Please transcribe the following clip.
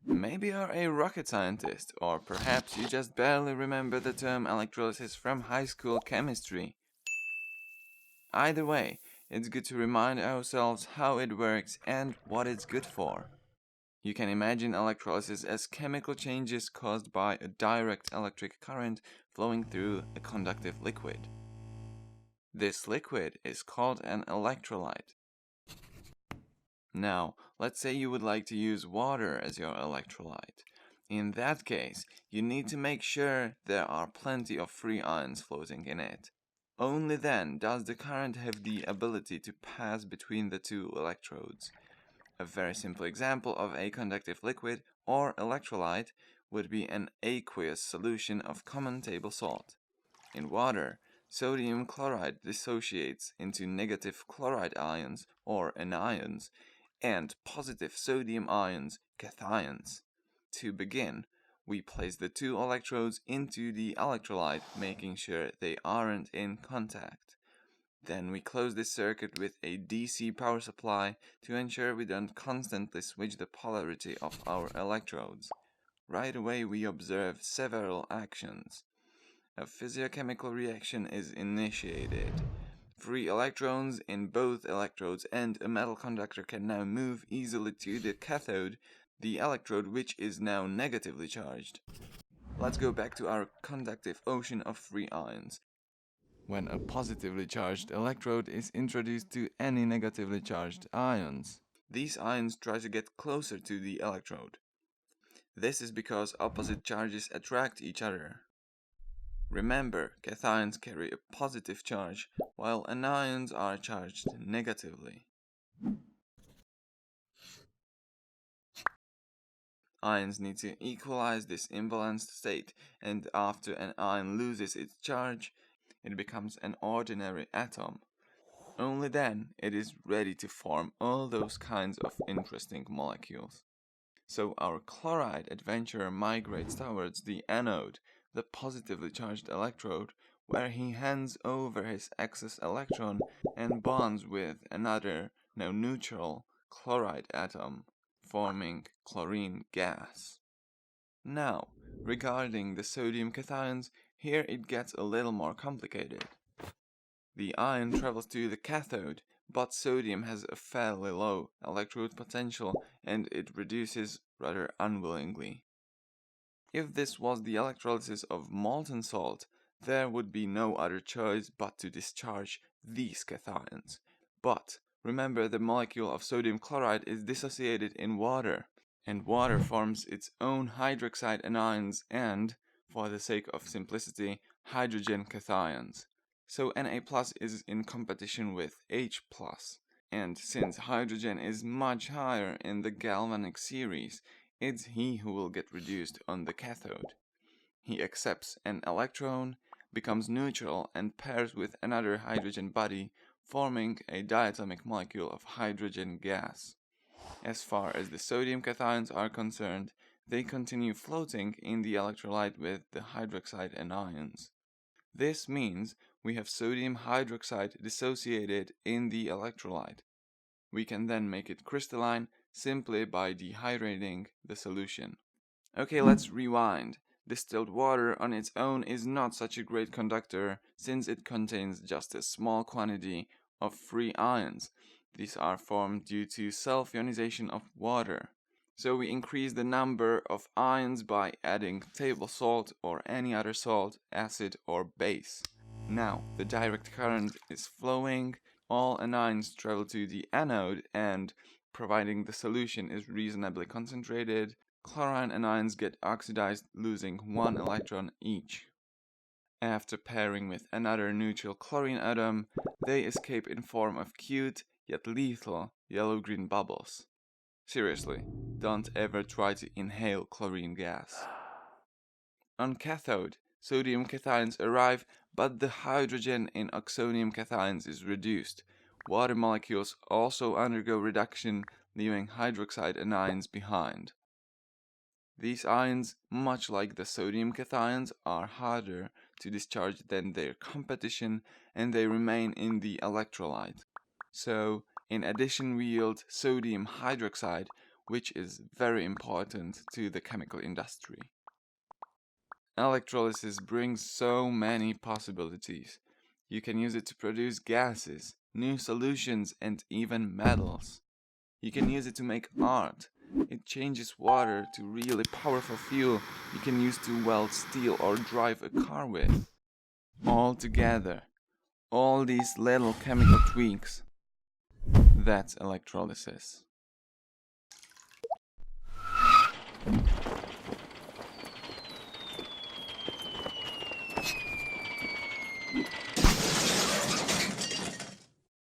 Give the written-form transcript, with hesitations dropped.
Maybe you're a rocket scientist, or perhaps you just barely remember the term electrolysis from high school chemistry. Either way, it's good to remind ourselves how it works and what it's good for. You can imagine electrolysis as chemical changes caused by a direct electric current flowing through a conductive liquid. This liquid is called an electrolyte. Now, let's say you would like to use water as your electrolyte. In that case, you need to make sure there are plenty of free ions floating in it. Only then does the current have the ability to pass between the two electrodes. A very simple example of a conductive liquid or electrolyte would be an aqueous solution of common table salt. In water, sodium chloride dissociates into negative chloride ions or anions and positive sodium ions, cations. To begin, we place the two electrodes into the electrolyte, making sure they aren't in contact. Then we close this circuit with a DC power supply to ensure we don't constantly switch the polarity of our electrodes. Right away we observe several actions. A physiochemical reaction is initiated. Free electrons in both electrodes and a metal conductor can now move easily to the cathode, the electrode which is now negatively charged. Let's go back to our conductive ocean of free ions. When a positively charged electrode is introduced to any negatively charged ions, these ions try to get closer to the electrode. This is because opposite charges attract each other. Remember, cations carry a positive charge, while anions are charged negatively. Ions need to equalize this imbalanced state, and after an ion loses its charge, it becomes an ordinary atom. Only then it is ready to form all those kinds of interesting molecules. So our chloride adventurer migrates towards the anode, the positively charged electrode, where he hands over his excess electron and bonds with another, now neutral, chloride atom, forming chlorine gas. Now, regarding the sodium cations, here it gets a little more complicated. The ion travels to the cathode, but sodium has a fairly low electrode potential and it reduces rather unwillingly. If this was the electrolysis of molten salt, there would be no other choice but to discharge these cations. But remember, the molecule of sodium chloride is dissociated in water, and water forms its own hydroxide anions and, for the sake of simplicity, hydrogen cations. So Na plus is in competition with H plus, and since hydrogen is much higher in the galvanic series, it's he who will get reduced on the cathode. He accepts an electron, becomes neutral, and pairs with another hydrogen body, forming a diatomic molecule of hydrogen gas. As far as the sodium cations are concerned, they continue floating in the electrolyte with the hydroxide anions. This means we have sodium hydroxide dissociated in the electrolyte. We can then make it crystalline simply by dehydrating the solution. Okay, let's rewind. Distilled water on its own is not such a great conductor since it contains just a small quantity of free ions. These are formed due to self-ionization of water. So we increase the number of ions by adding table salt or any other salt, acid or base. Now the direct current is flowing, all anions travel to the anode, and providing the solution is reasonably concentrated, chlorine anions get oxidized, losing one electron each. After pairing with another neutral chlorine atom, they escape in form of cute yet lethal yellow-green bubbles. Seriously, don't ever try to inhale chlorine gas. On cathode, sodium cations arrive, but the hydrogen in oxonium cations is reduced. Water molecules also undergo reduction, leaving hydroxide anions behind. These ions, much like the sodium cations, are harder to discharge than their competition, and they remain in the electrolyte. So, in addition we yield sodium hydroxide, which is very important to the chemical industry. Electrolysis brings so many possibilities. You can use it to produce gases, new solutions, and even metals. You can use it to make art. It changes water to really powerful fuel you can use to weld steel or drive a car with. All together, all these little chemical tweaks, that's electrolysis.